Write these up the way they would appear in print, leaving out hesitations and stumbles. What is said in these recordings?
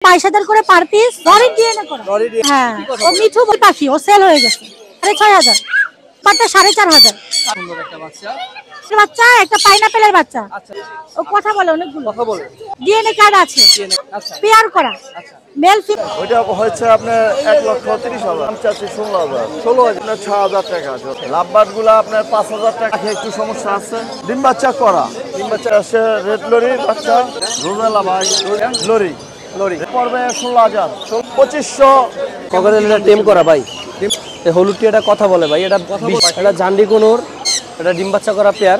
22,000 করে per piece. Lorry DNA করা। হ্যাঁ, ও মিঠু পাখি, ও সেল হয়ে গেছে 6,500। বাচ্চা 4,500। সুন্দর একটা বাচ্চা। বাচ্চা একটা পাইনাপেলের বাচ্চা। আচ্ছা, ও কথা বলে অনেকগুলো। কথা বলে। ডিএনএ কার্ড আছে। আচ্ছা, পেয়ার করা। আচ্ছা। Male female. ওইটা হচ্ছে আপনার 1,30,000। আমি চাচ্ছি 16,000। 6,000 টাকা। লাভবার্ড গুলা আপনার 5,000 টাকা। একটু সমস্যা আছে। ডিম বাচ্চা করা। ডিম বাচ্চা আছে রেড লরির বাচ্চা। রোজালা ভাই লরি লরি পড়বে 16,000। 2,500। ককাটেলটা টেম করা ভাই। এই হলুদটি এটা কথা বলে ভাই। এটা এটা জান্ডি কোনোর, এটা ডিম বাচ্চা করা পেয়ার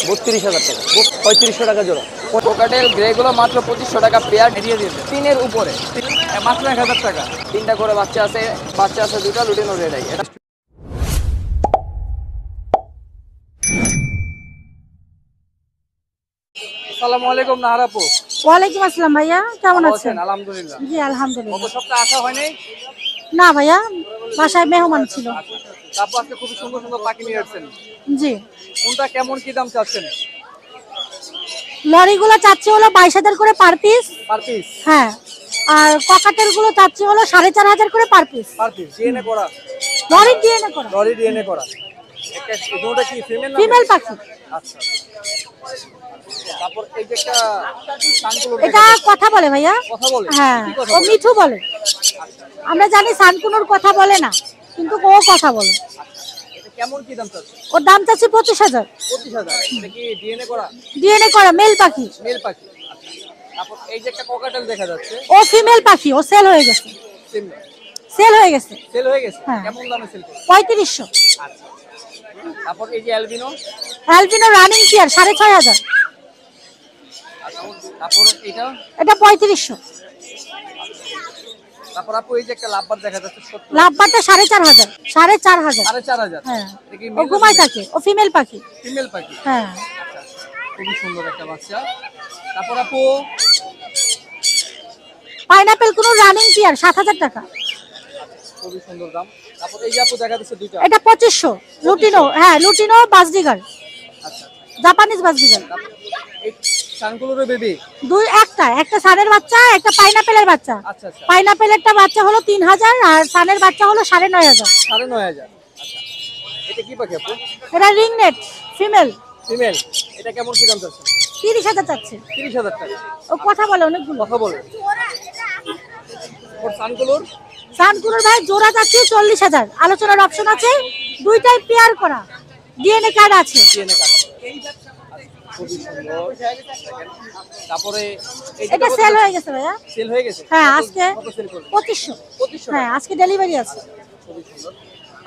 32,000 টাকা। 3500 টাকা জোড়া। কোকাটেল গ্রেগুলো মাত্র 2500 টাকা পেয়ার দিয়ে দিয়েছে। 3-এর উপরে মাত্র 1000 টাকা। 3টা করে বাচ্চা আছে দুটা লুটিনো রেডাই। এটা আসসালামু আলাইকুম নাহার আপু। ওয়ালাইকুম আসসালাম ভাইয়া, কেমন আছেন? আলহামদুলিল্লাহ। জি আলহামদুলিল্লাহ। গত সপ্তাহে আসা হয়নি? না ভাইয়া, বাসায় মেহমান ছিল। তারপর আজকে খুব সুন্দর সুন্দর পাখি নিয়ে আসছেন। জি, কোনটা কেমন কি দাম চাচ্ছেন? লরিগুলো চাচ্ছে হলো 22,000 করে পার পিস। Per piece? হ্যাঁ, আর ককাটেল গুলো চাচ্ছে হলো 4,500 করে per piece. Per piece DNA করা। লরি ডিএনএ করা। লরি ডিএনএ করা। একটা দুটোটা কি ফিমেল না? ফিমেল পাখি। আচ্ছা। তারপর এই যে একটা সানকুলোর এটা কথা বলে ভাইয়া। কথা বলে? হ্যাঁ, কি কথা ও বলে? মিঠু বলে। আমরা জানি সানকুনোর কথা বলে না, কিন্তু ও কথা বলে। এটা কেমন কি দাম চাচ্ছেন? ওর দাম চাচ্ছে 25,000। 25,000। এটা কি ডিএনএ করা? ডিএনএ করা মেল পাখি। মেল পাখি। আচ্ছা। তারপর এই যে একটা ককাটেল দেখা যাচ্ছে। ও ফিমেল পাখি, ও সেল হয়ে গেছে। সেল হয়ে গেছে। সেল হয়ে গেছে? হ্যাঁ। কেমন দামে সেল করছে? 3500। আচ্ছা। তারপর এই যে অ্যালবিনো। Albino running pair 6,500। তারপর এটা 3500। তারপর আপু এই যে একটা লাভবার দেখা যাচ্ছে। লাভবারটা 4,500। 4,500। 4,500। হ্যাঁ, এটা কি ও ঘুমায় থাকে, ও ফিমেল পাখি। ফিমেল পাখি? হ্যাঁ। খুবই সুন্দর একটা বাচ্চা। তারপর আপু পাইনাপেল কোন রানিং পেয়ার 7,000 টাকা। খুবই সুন্দর দাম। তারপর এই যে আপু দেখা যাচ্ছে দুইটা। এটা 2500। লুটিনো, হ্যাঁ লুটিনো বাজডিগার। আচ্ছা। জাপানিজ বাজডিগার। এই সানকুলোর বেবি। একটা সানের বাচ্চা, একটা পাইনাপেলের বাচ্চা। আচ্ছা আচ্ছা। পাইনাপেলেরটা বাচ্চা হলো 3,000 আর সানের বাচ্চা হলো 9,500। 9,500। আচ্ছা। এটা কি পাখি আপু? এটা রিংনেট ফিমেল। ফিমেল। এটা কেমন কি দাম চাচ্ছেন? 30,000 চাচ্ছে। 30,000 টাকা। ও কথা বলে অনেকগুলো। কথা বলে। ওর সানকুলোর? সানকুলোর ভাই জোড়া যাচ্ছে 40,000। আলোচনার অপশন আছে, দুইটাই পেয়ার করা। ডিএনএ কার্ড আছে। DNA card. খুবই সুন্দর। তারপরে এটা সেল হয়ে গেছে ভাইয়া। সেল হয়ে গেছে? হ্যাঁ, আজকে কত সেল করবে? 2500। 2500। হ্যাঁ, আজকে ডেলিভারি আছে। খুবই সুন্দর।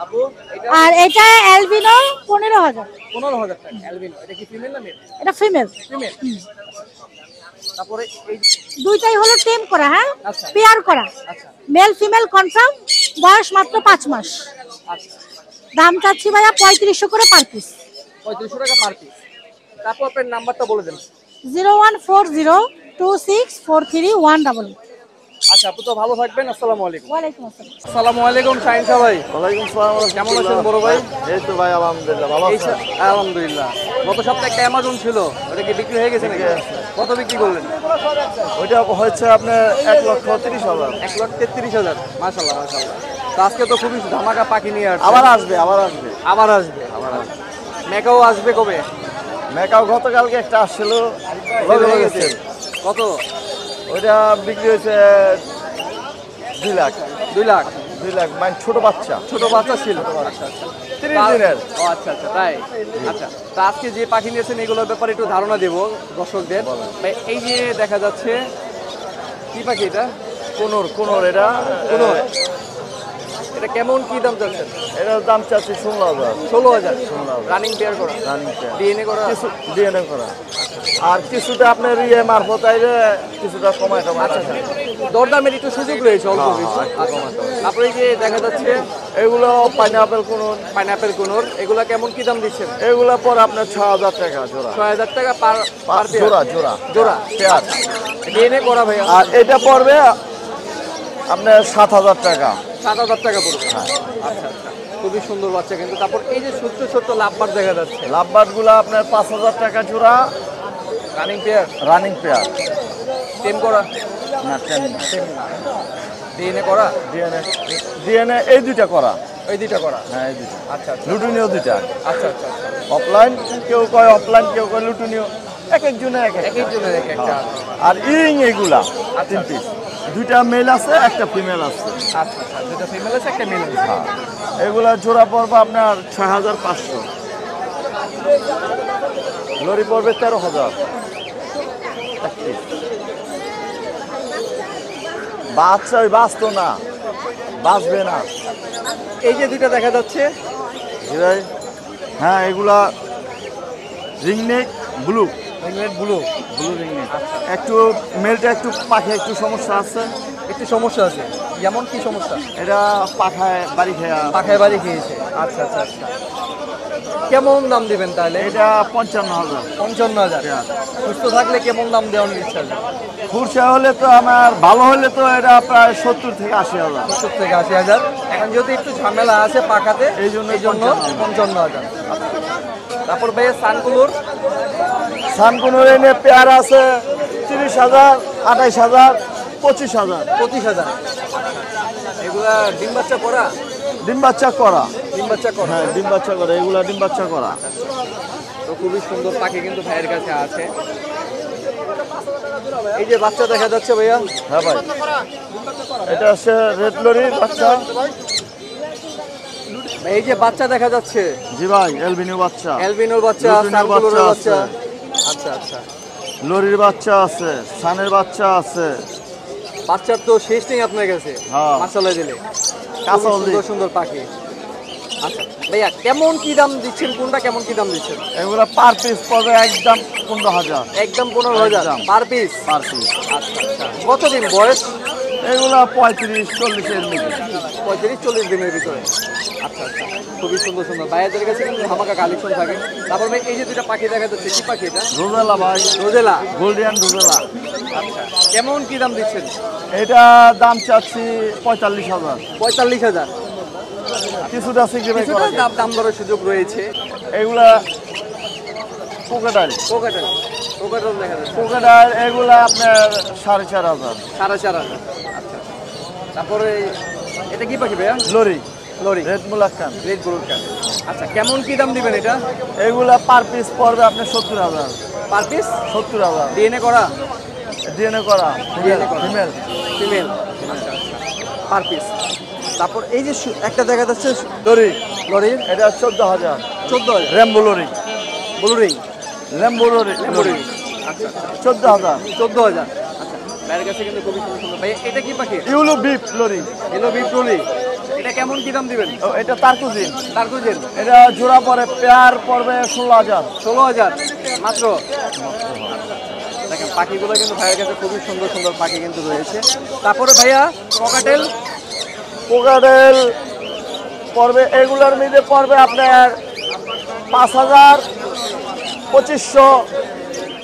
আপু এটা আর এটা অ্যালবিনো 15,000। 15,000 টাকা। অ্যালবিনো। এটা কি ফিমেল না মেল? এটা ফিমেল। ফিমেল। তারপরে এই দুইটাই হলো টেম করা। হ্যাঁ, আচ্ছা। পেয়ার করা। আচ্ছা মেল ফিমেল কনফার্ম, বয়স মাত্র 5 মাস। আচ্ছা। দাম চাচ্ছি ভাইয়া 3500 করে পার পিস। 3500 টাকা পার পিস। তারপর আপনার নাম্বারটা বলে দেন। 0140264318। আচ্ছা আপু, তো ভালো থাকবেন। আসসালামু আলাইকুম। ওয়ালাইকুম আসসালাম। আসসালামু আলাইকুম শাহিন শাহ ভাই। ওয়ালাইকুম আসসালাম। কেমন আছেন বড় ভাই? এই তো ভাই আলহামদুলিল্লাহ ভালো আছেন? আলহামদুলিল্লাহ। গত সপ্তাহে একটা অ্যামাজন ছিল, ওটা কি বিক্রি হয়ে গেছে নাকি? কত বিক্রি করলেন? ওইটা হচ্ছে আপনার 1,30,000। 1,33,000। মাশাআল্লাহ মাশাআল্লাহ। তো আজকে তো খুবই ধামাকা পাখি নিয়ে আসছে। আবার আসবে আবার আসবে। মেকাও আসবে কবে? মেকাও গতকালকে একটা আসছিল, হয়ে গেছে। কত? ওইটা বিক্রি হয়েছে 2 লাখ। 2 লাখ। 2 লাখ মানে ছোট বাচ্চা ছিল। আচ্ছা আচ্ছা। 30 দিনের। ও আচ্ছা আচ্ছা, তাই। আচ্ছা, তো আজকে যে পাখি নিয়েছেন এগুলোর ব্যাপারে একটু ধারণা দেব দর্শকদের। ভাই, এই যে দেখা যাচ্ছে কি পাখি এটা? কোনোর এটা এটা কেমন কি দাম যাচ্ছে? এটার দাম চাচ্ছি 16,000। 16,000। রানিং পেয়ার করা? Running pair. ডিএনএ করা? কিছু ডিএনএ করা। আর কিছুটা আপনার মারফত আইলে কিছুটা কমায়। আচ্ছা আচ্ছা, দরদামের একটু সুযোগ রয়েছে অল্প কিছু। তারপরে এই যে দেখা যাচ্ছে এগুলো পাইনাপেল কোনোর, এগুলা কেমন কি দাম দিচ্ছেন? এগুলো পর আপনার 6,000 টাকা জোড়া। 6,000 টাকা পার জোড়া পেয়ার। ডিএনএ করা ভাইয়া। আর এটা পড়বে আপনার 7,000 টাকা। 7,000 টাকা পড়বে। আচ্ছা আচ্ছা, খুবই সুন্দর বাচ্চা কিন্তু। তারপর এই যে ছোট্ট ছোট্ট লাভবার দেখা যাচ্ছে। লাভবার্ড গুলো আপনার 5,000 টাকা জোড়া। Running pair. টেম করা। না টেম না। ডিএনএ করা? ডিএনএ এই দুইটা করা। এই দুইটা করা? হ্যাঁ এই দুইটা। আচ্ছা আচ্ছা লুটুনিও দুইটা। আচ্ছা আচ্ছা। অফলাইন কেউ কয় অফলাইন, কেউ কয় লুটুনিও, এক একজনের এক এক একজনের এক একটা। আর ইরিং এগুলা 3 পিস, দুইটা মেল আছে একটা ফিমেল আছে। আচ্ছা আচ্ছা, দুটো ফিমেল আছে একটা মেল আছে। হ্যাঁ এগুলা জোড়া পড়বে আপনার 6500, লরি পড়বে 13000। বাচ্চা ওই বাঁচতো না, বাঁচবে না। এই যে দুইটা দেখা যাচ্ছে, হ্যাঁ এগুলা ringneck blue, ringneck blue, blue ringneck. একটু মেলটা একটু পাখে একটু সমস্যা আছে, একটু সমস্যা আছে। যেমন কি সমস্যা? এটা পাখায় বাড়ি খেয়া, পাখায় বাড়ি খেয়েছে। আচ্ছা আচ্ছা আচ্ছা। কেমন দাম দিবেন তাহলে? এটা 55000। 55000। সুস্থ থাকলে কেমন দাম দেওয়ার ইচ্ছা আছে? খুরসা হলে তো আমার, ভালো হলে তো এটা প্রায় 70 থেকে 80,000। 70 থেকে 80,000। এখন যদি একটু ঝামেলা আছে পাখাতে, এই জন্য 55,000। তারপর ভাই সানকুলোর? সানকুনোর এনে পেয়ার আছে 30,000, 28,000, 25,000। 25,000। এগুলা ডিম বাচ্চা করা? ডিম বাচ্চা করা। ডিম বাচ্চা করা? হ্যাঁ ডিম বাচ্চা করা, এগুলা ডিম বাচ্চা করা। তো খুবই সুন্দর পাখি কিন্তু ভাইয়ের কাছে আছে। এই যে বাচ্চা দেখা যাচ্ছে ভাইয়া? হ্যাঁ ভাই, এটা হচ্ছে রেড লরির বাচ্চা। এই যে বাচ্চা দেখা যাচ্ছে? জি ভাই, এলবিনো বাচ্চা, অ্যালবিনোর বাচ্চা, লুটিনোর সানকুলোরের বাচ্চা বাচ্চা। আছে। আচ্ছা আচ্ছা। লরির বাচ্চা আছে, সানের বাচ্চা আছে। বাচ্চার তো শেষ নেই আপনার কাছে। হ্যাঁ। মাশাআল্লাহ দিলে কাঁচা খুবই সুন্দর সুন্দর পাখি। আচ্ছা ভাইয়া, কেমন কি দাম দিচ্ছেন? কোনটা কেমন কি দাম দিচ্ছেন? এগুলা পার পিস পড়বে একদম 15,000। একদম 15,000 একদম। Per piece? Per piece. আচ্ছা আচ্ছা। কতদিন বয়স? এগুলা 35-40 এর মধ্যে। 35-40 দিনের ভিতরে। আচ্ছা আচ্ছা, খুবই সুন্দর সুন্দর। ভাইয়াদের কাছে কিন্তু ধামাকা কালেকশন থাকে। তারপর ভাই এই যে দুটা পাখি দেখা যাচ্ছে, কি পাখি এটা? রোজেলা ভাই, রোজেলা। Gouldian rosella. আচ্ছা, কেমন কি দাম দিচ্ছেন? এটা দাম চাচ্ছি 45,000। 45,000। কিছুটা সিগরিফাই কিছুটা করা যায়। দাম দরের সুযোগ রয়েছে। এগুলা পোকাটাইল, কোকাটেল, কোকাটেল দেখা যাচ্ছে পোকাটাইল এগুলা আপনার 4,500। 4,500। আচ্ছা। তারপরে এটা কি পাখি ভাইয়া? Lorry, lorry, red মুলাক্কান। রেড ব্লুকার। আচ্ছা, কেমন কি দাম দিবেন এটা? এগুলা পার পিস পড়বে আপনার 70,000। Per piece? 70,000। ডিএনএ করা? ডিএনএ করা, DNA করা। ফিমেল। ফিমেল। আচ্ছা আচ্ছা, পার পিস। তারপর এই যে একটা দেখা যাচ্ছে লরি, লরির, এটা 14,000। 14,000। Rambo lorry, blue ring, Rambo lorry, blue ring. আচ্ছা আচ্ছা, 14,000। 14,000। আচ্ছা, ভাইয়ের কাছে কিন্তু খুবই সুন্দর সুন্দর। ভাই এটা কি পাখি? ইউলু বিপ লরি, এলো বিপ্লবী। এটা কেমন কি দাম দিবেন? ও, এটা তারকুজিন। টার্কুজেন? এটা জোড়া পরে পেয়ার পড়বে 16,000। 16,000 মাত্র। দেখেন পাখিগুলো কিন্তু ভাইয়ের কাছে খুবই সুন্দর সুন্দর পাখি কিন্তু রয়েছে। তারপরে ভাইয়া ককাটেল? পোকাটেল পড়বে, এগুলোর মধ্যে পড়বে আপনার 5,000, 2,500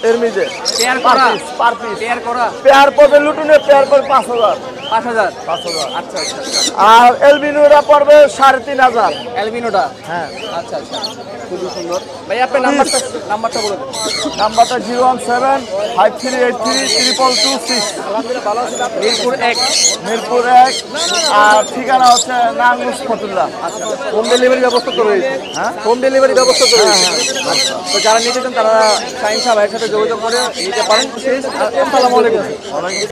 এর মধ্যে। পেয়ার পার করা? Piece, per piece. পেয়ার করা? পেয়ার পড়বে লুটুনে, পেয়ার পড়বে 5,000। 5,000। 5,000। আচ্ছা আচ্ছা আচ্ছা। আর এলবিনোরা পড়বে 3,500। অ্যালবিনোটা? হ্যাঁ, আচ্ছা আচ্ছা, খুবই সুন্দর। ভাই আপনার নাম্বারটা বলে দেন। নাম্বারটা 017-5383-22226। ভালো আছেন? মিরপুর 1। মিরপুর 1। আর ঠিকানা হচ্ছে নাঙ্গুস ফতুল্লাহ। আচ্ছা, হোম ডেলিভারি ব্যবস্থা তো রয়েছে? হ্যাঁ। হোম ডেলিভারি ব্যবস্থা তো রয়েছে। তো যারা নিতে চান তারা শাহিন সাহেব ভাইয়ের সাথে যোগাযোগ করে নিতে পারেন। আসসালামু আলাইকুম।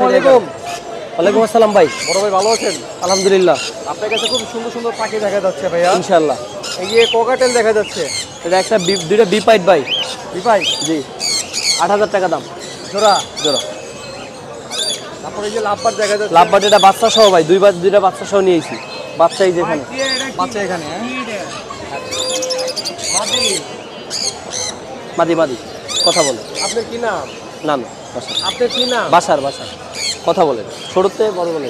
ওয়ালাইকুম। ওয়ালাইকুম আসসালাম ভাই। বড় ভাই ভালো আছেন? আলহামদুলিল্লাহ, আপনার কাছে খুব সুন্দর সুন্দর পাখি দেখা যাচ্ছে ভাইয়া। ইনশাআল্লাহ। এই যে কোকাটেল দেখা যাচ্ছে, এটা একটা দুইটা বিপাইট ভাই। বিপাই? জি, 8,000 টাকা দাম জোড়া। জোড়া। তারপরে এই যে লাভবার দেখা যাচ্ছে, লাভবাট এটা বাচ্চা সহ ভাই, দুইটা বাচ্চা সহ নিয়েছি। বাচ্চা এই যেখানে। বাচ্চা এখানে। হ্যাঁ, মাদি মাদি কথা বলে। আপনার কি নাম? না না, বাসার আপনার কি নাম? বাসার বাসার কথা বলে, ছোটতে বড় বলে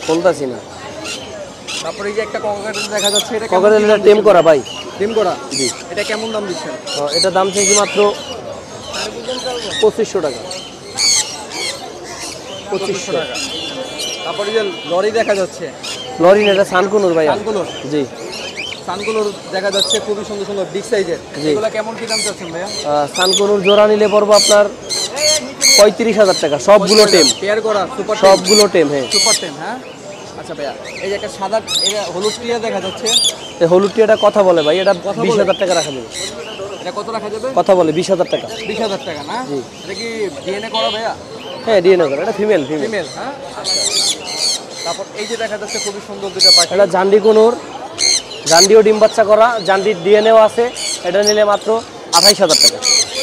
বলতাছি না। তারপরে এই যে একটা কোকাটেল দেখা যাচ্ছে, এটা ককাটেল এটা টেম করা ভাই। ডিম করা? জি। এটা কেমন দাম দিচ্ছেন? এটা দাম চাইছি মাত্র 2,500 টাকা। 2,500 টাকা। তারপরে এই যে লরি দেখা যাচ্ছে, লরিন, এটা সানকুনুর ভাই। সানকুলোর? জি। সানগুলোর দেখা যাচ্ছে খুবই সুন্দর সুন্দর বিগ সাইজের। জি। এগুলো কেমন কি দাম চাচ্ছেন ভাইয়া? সানকুনুর জোড়া নিলে পড়বো আপনার 35,000 টাকা, সবগুলো টেম, পেয়ার করা সুপার সবগুলো টেম। হ্যাঁ সুপার টেম। হ্যাঁ আচ্ছা ভাইয়া, এই যে একটা সাদা হলুদ টিয়া দেখা যাচ্ছে, এই হলুদ টিয়াটা কথা বলে ভাই, এটা কথা বলে? 20,000 টাকা রাখা যাবে। এটা কত রাখা যাবে? কথা বলে 20,000 টাকা। 20,000 টাকা না? জি। এটা কি ডিএনএ করা ভাইয়া? হ্যাঁ ডিএনএ করে, এটা ফিমেল। ফিমেল। হ্যাঁ আচ্ছা। তারপর এই যে দেখা যাচ্ছে খুবই সুন্দর দুটো পাখি, এটা জান্ডি কোনোর, জান্ডিও ডিম বাচ্চা করা, জান্ডির ডিএনএও আছে। এটা নিলে মাত্র 28,000 টাকা,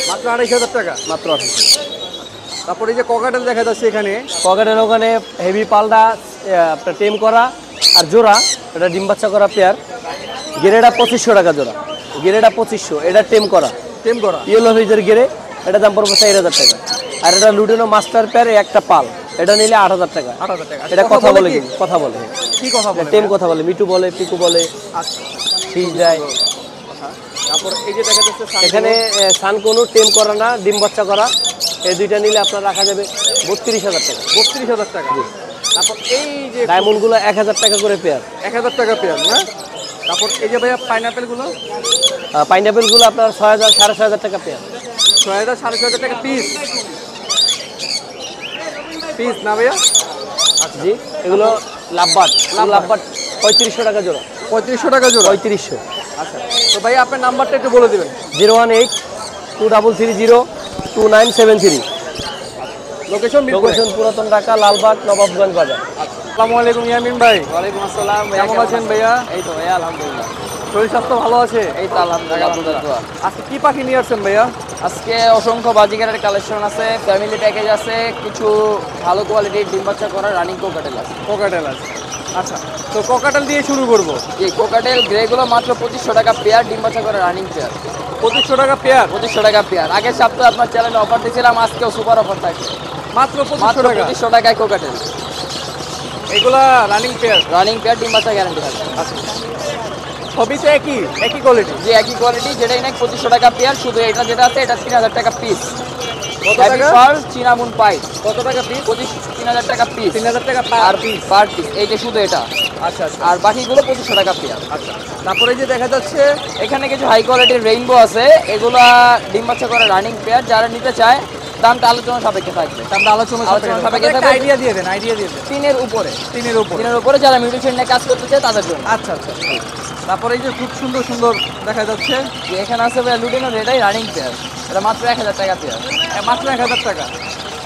মাত্র 28,000 টাকা। মাত্র 28,000। তারপর এই যে ককাটেল দেখা যাচ্ছে এখানে, পকেটের ওখানে হেভি পালটা আপনার টেম করা আর জোড়া, এটা ডিম বাচ্চা করা পেয়ার। গেরেটা 2500 টাকা জোড়া, গেরেটা 2500, এটা টেম করা টেম করা। ইয়েলো ফিজের গেরে, এটা দাম পড়বে 4,000 টাকা। আর এটা লুডেনো মাস্টার পেয়ার, একটা পাল, এটা নিলে 8,000 টাকা। 8,000 টাকা। এটা কথা বলে কি? কি? কথা বলে, কি কথা বলে? টেম কথা বলে, মিটু বলে, পিকু বলে, আচ্ছা। ফিজ দেয়। তারপর এই যে দেখা যাচ্ছে এখানে সানকোনো টেম করা না, ডিম বাচ্চা করা, এই দুইটা নিলে আপনার রাখা যাবে 32,000 টাকা। 32,000 টাকা। তারপর এই যে ডায়মন্ডগুলো 1,000 টাকা করে পেয়ার। 1,000 টাকা পেয়ার না? তারপর এই যে ভাইয়া পাইনাপেল গুলো পাইনাপেলগুলো আপনার 6,000 6,500 টাকা পেয়ার। 6,000 6,500 টাকা পিস। পিস না ভাইয়া? জি, এগুলো লাভবাট, লাভবাট 3500 টাকা জোড়া। 3500 টাকা জোড়া। 3500। আচ্ছা, তো ভাই আপনার নাম্বারটা একটু বলে দিবেন। 018-2330-2973। লোকেশন লোকেশন পুরাতন ঢাকা, লালবাগ, নবাবগঞ্জ বাজার। আসসালামু আলাইকুম ইয়ামিন ভাই। ওয়ালাইকুম আসসালাম, কেমন আছেন ভাইয়া? এই তো ভাইয়া আলহামদুলিল্লাহ। শরীর স্বাস্থ্য ভালো আছে? এই তো আলহামদুলিল্লাহ। আজকে কি পাখি নিয়ে আসছেন ভাইয়া? আজকে অসংখ্য বাজিগারের কালেকশন আছে, ফ্যামিলি প্যাকেজ আছে, কিছু ভালো কোয়ালিটির ডিম বাচ্চা করা রানিং কোকাটেল আছে। কোকাটেল আছে। আচ্ছা, তো কোকাটেল দিয়ে শুরু করব। এই কোকাটেল গ্রেগুলো মাত্র 2500 টাকা পেয়ার, ডিম বাচ্চা করা রানিং পেয়ার। 2500 টাকা পেয়ার। 2500 টাকা পেয়ার। আগের সপ্তাহে আপনার চ্যানেলে অফার দিয়েছিলাম, আজকেও সুপার অফার থাকছে। মাত্র 2500 টাকা। 2500 টাকায় কোকাটেল, এগুলা রানিং পেয়ার। রানিং পেয়ার, ডিম বাচ্চা গ্যারান্টি থাকবে। সবই তো একই কোয়ালিটি। যে একই কোয়ালিটি, যেটাই নেই 2500 টাকা পেয়ার। শুধু এটা যেটা আছে এটা 3000 টাকা পিস। কত হ্যাভি টাকা? পার্ল চিনামুন পাই কত টাকা পিস? 3000 টাকা পিস। 3000 টাকা আর পার পিস। পার পিস, এই যে শুধু এটা। আচ্ছা আচ্ছা আর বাকিগুলো 2500 টাকা পেয়ার। আচ্ছা। তারপরে যে দেখা যাচ্ছে এখানে কিছু হাই কোয়ালিটির রেইনবো আছে, এগুলা ডিম বাচ্চা করে রানিং পেয়ার। যারা নিতে চায় দামটা আলোচনা সাপেক্ষে থাকবে। আমরা আলোচনা সাপেক্ষে থাকবে। আইডিয়া দিয়ে দেন, আইডিয়া দিয়ে দেন। তিনের উপরে, তিনের উপর। তিনের উপরে যারা মিউটেশন নিয়ে কাজ করতে চায় তাদের জন্য। আচ্ছা আচ্ছা। তারপরে এই যে খুব সুন্দর সুন্দর দেখা যাচ্ছে, যে এখানে আছে লুডিনো রেডাই রানিং পেয়ার, এটা মাত্র 1000 টাকা পেয়ার। মাত্র 1000 টাকা।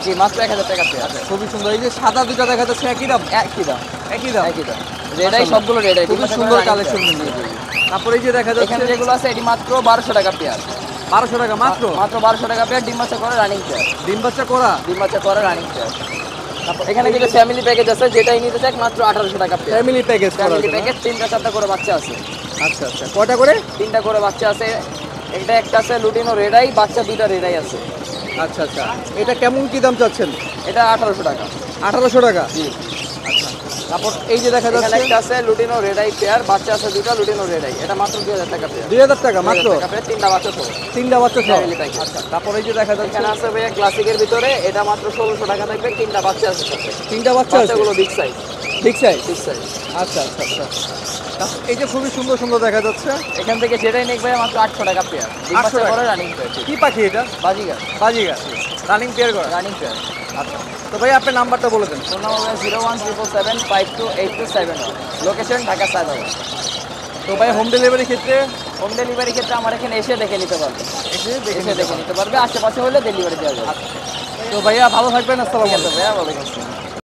জি, মাত্র 1000 টাকা পেয়ার। খুবই সুন্দর। এই যে সাদা দুটো দেখা যাচ্ছে একই দাম। একই দাম, একই দাম। একই দাম। রেডাই সবগুলো রেডাই, খুবই সুন্দর কালেকশন। তারপরে এই যে দেখা যাচ্ছে এখানে যেগুলো আছে এটি মাত্র 1200 টাকা পেয়ার। 1200 টাকা মাত্র। মাত্র 1200 টাকা পেয়ার, ডিম বাচ্চা করে রানিং পেয়ার। ডিম বাচ্চা করা। ডিম বাচ্চা করে রানিং পেয়ার। এখানে কিছু ফ্যামিলি প্যাকেজ আছে, যেটাই নিতে চাই মাত্র 1800 টাকা পেয়ার। ফ্যামিলি প্যাকেজ করা ফ্যামিলি আছে না? প্যাকেজ 3টা 4টা করে বাচ্চা আছে। আচ্ছা আচ্ছা। কয়টা করে? 3টা করে বাচ্চা আছে। এটা একটা আছে লুডিনো রেডাই, বাচ্চা 2টা রেডাই আছে। আচ্ছা আচ্ছা। এটা কেমন কি দাম চাচ্ছেন? এটা 1800 টাকা। 1800 টাকা। জি। আচ্ছা। তারপর এই যে দেখা এখানে যাচ্ছে একটা আছে লুডিনো রেডাই পেয়ার, বাচ্চা আছে 2টা লুডিনো রেডাই, এটা মাত্র 2000 টাকা পেয়ার। 2000 টাকা মাত্র। 2000 টাকা পেয়ার, 3টা বাচ্চা তো। 3টা বাচ্চা সহ। Family package। আচ্ছা। তারপর এই যে দেখা যাচ্ছে এখানে আছে ভাইয়া ক্লাসিকের ভিতরে, এটা মাত্র 1600 টাকা থাকবে, 3টা বাচ্চা আছে সাথে। 3টা বাচ্চা আছে। বাচ্চাগুলো বিগ সাইজ, ঠিক সাইজ। Big size. আচ্ছা আচ্ছা আচ্ছা। এই যে খুবই সুন্দর সুন্দর দেখা যাচ্ছে। এখান থেকে যেটাই নেক ভাই মাত্র 800 টাকা পেয়ার, ডিম 800 বাচ্চা টাকা। করে রানিং পেয়ার। কি পাখি এটা? বাজিগার, বাজিগার। রানিং পেয়ার করা। Running pair. আচ্ছা। তো ভাই আপনার নাম্বারটা বলে দেন। Phone number 01777528271। Location Dhaka Saidabad. তো ভাই হোম ডেলিভারি ক্ষেত্রে হোম ডেলিভারি ক্ষেত্রে আমার এখানে এসে দেখে নিতে পারবে, এসে এসে দেখে নিতে পারবে। আশেপাশে হলে ডেলিভারি দেওয়া যাবে। তো ভাইয়া ভালো থাকবেন। আসসালামু ঠিক আলাইকুম। আছে ভাইয়া, ওয়ালাইকুম আসসালাম।